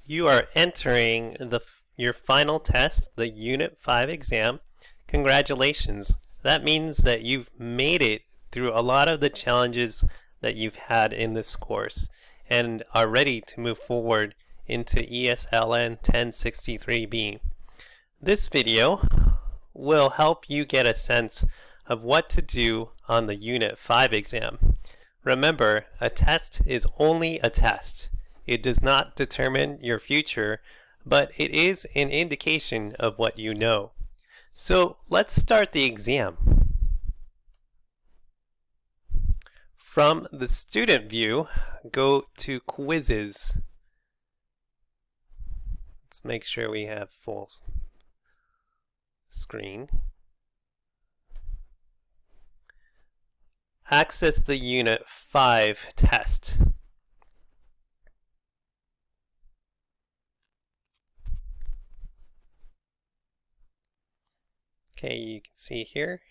You are entering your final test, the Unit 5 exam. Congratulations. That means that you've made it through a lot of the challenges that you've had in this course and are ready to move forward into ESLN 1063B. This video will help you get a sense of what to do on the Unit 5 exam. Remember, a test is only a test. It does not determine your future, but it is an indication of what you know. So let's start the exam. From the student view, go to quizzes. Let's make sure we have full screen. Access the Unit 5 test. Okay, you can see here,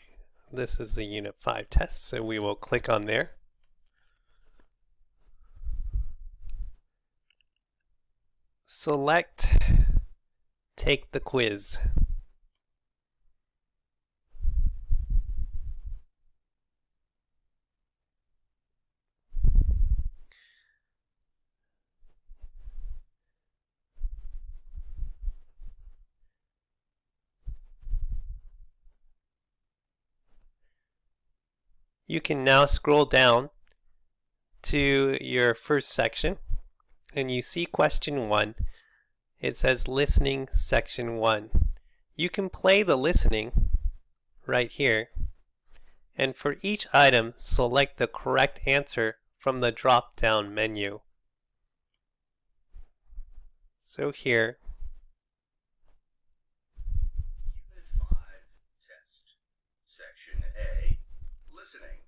this is the Unit 5 test, so we will click on there. Select Take the quiz. You can now scroll down to your first section and you see question 1. It says listening section 1. You can play the listening right here, and for each item select the correct answer from the drop down menu. So here, Unit 5 test section A, listening.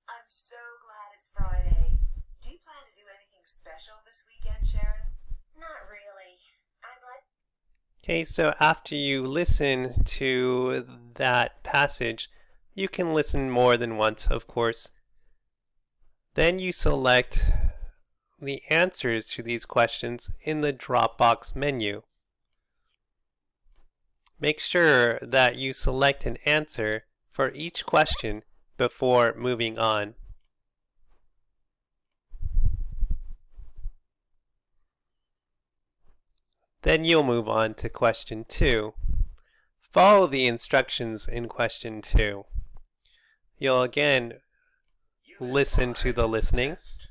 I'm so glad it's Friday. Do you plan to do anything special this weekend, Sharon? Not really. I'd like... okay, so after you listen to that passage, you can listen more than once, of course. Then you select the answers to these questions in the Dropbox menu. Make sure that you select an answer for each question before moving on. Then you'll move on to question 2. Follow the instructions in question 2. You'll again Unit listen 5 to the listening. test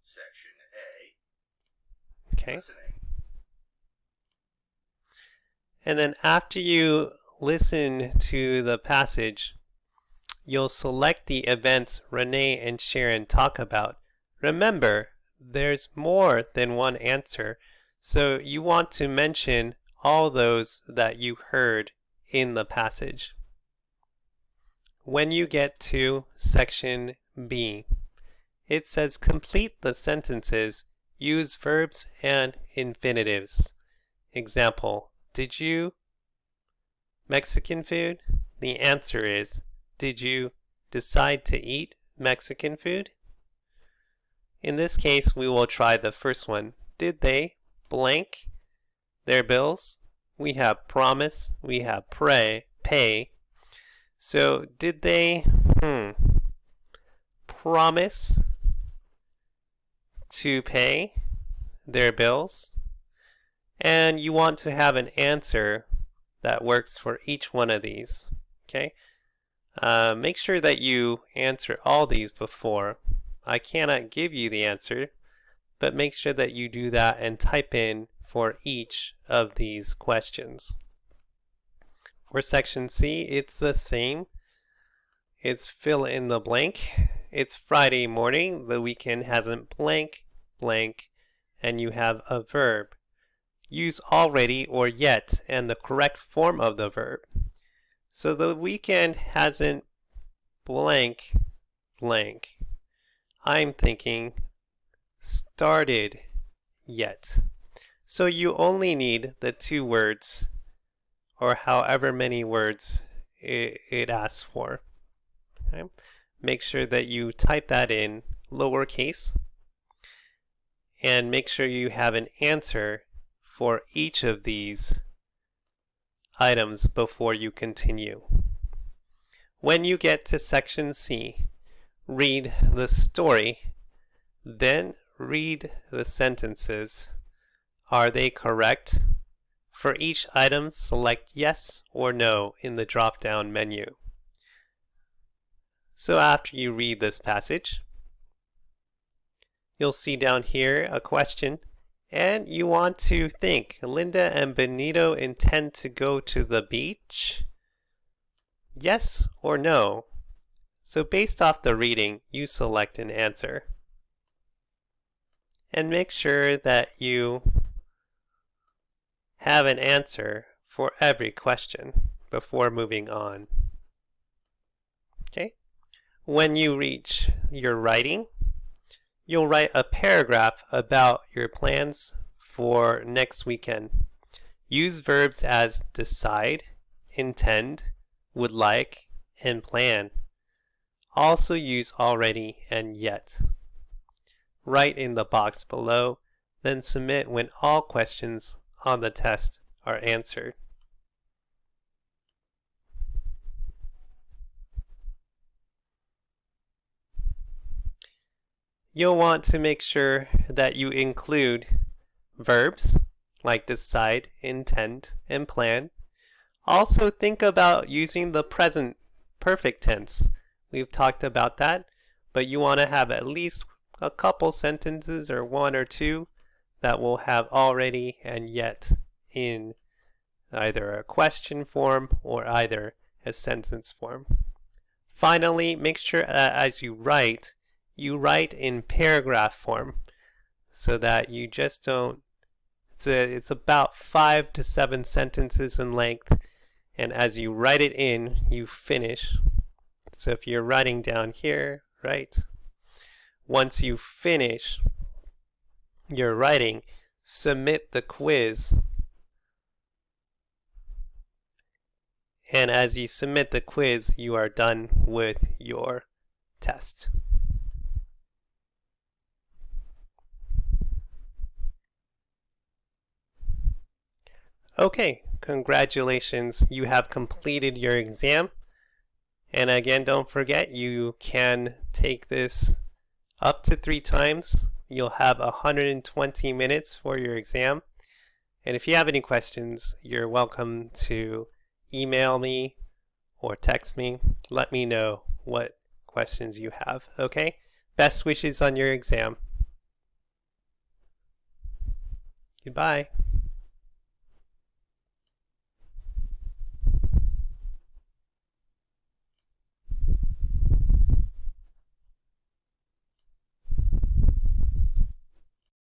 section A, Okay. listening. And then after you listen to the passage, you'll select the events Renee and Sharon talk about. Remember, there's more than one answer, so you want to mention all those that you heard in the passage. When you get to section B, it says complete the sentences, use verbs and infinitives. Example, did you Mexican food? The answer is, did you decide to eat Mexican food? In this case, we will try the first one. Did they blank their bills? We have promise, we have pay. So did they promise to pay their bills? And you want to have an answer that works for each one of these. Okay? Make sure that you answer all these before. I cannot give you the answer, but make sure that you do that and type in for each of these questions. For section C, it's the same. It's fill in the blank. It's Friday morning. The weekend hasn't blank, and you have a verb. Use already or yet and the correct form of the verb. So the weekend hasn't blank. I'm thinking started yet. So you only need the 2 words or however many words it asks for. Okay? Make sure that you type that in lowercase and make sure you have an answer for each of these items before you continue. When you get to section C, read the story, then read the sentences. Are they correct? For each item, select yes or no in the drop-down menu. So after you read this passage, you'll see down here a question, and you want to think, Linda and Benito intend to go to the beach? Yes or no? So based off the reading, you select an answer. And make sure that you have an answer for every question before moving on. Okay? When you reach your writing, you'll write a paragraph about your plans for next weekend. Use verbs as decide, intend, would like, and plan. Also use already and yet. Write in the box below, then submit when all questions on the test are answered. You'll want to make sure that you include verbs like decide, intend, and plan. Also think about using the present perfect tense. We've talked about that, but you want to have at least a couple sentences or one or two that will have already and yet in either a question form or either a sentence form. Finally, make sure that as you write in paragraph form so that you just don't, it's about 5 to 7 sentences in length, and as you write it in, you finish. So if you're writing down here, right? Once you finish your writing, submit the quiz. And as you submit the quiz, you are done with your test. Okay, congratulations. You have completed your exam. And again, don't forget, you can take this up to 3 times. You'll have 120 minutes for your exam. And if you have any questions, you're welcome to email me or text me. Let me know what questions you have, okay? Best wishes on your exam. Goodbye.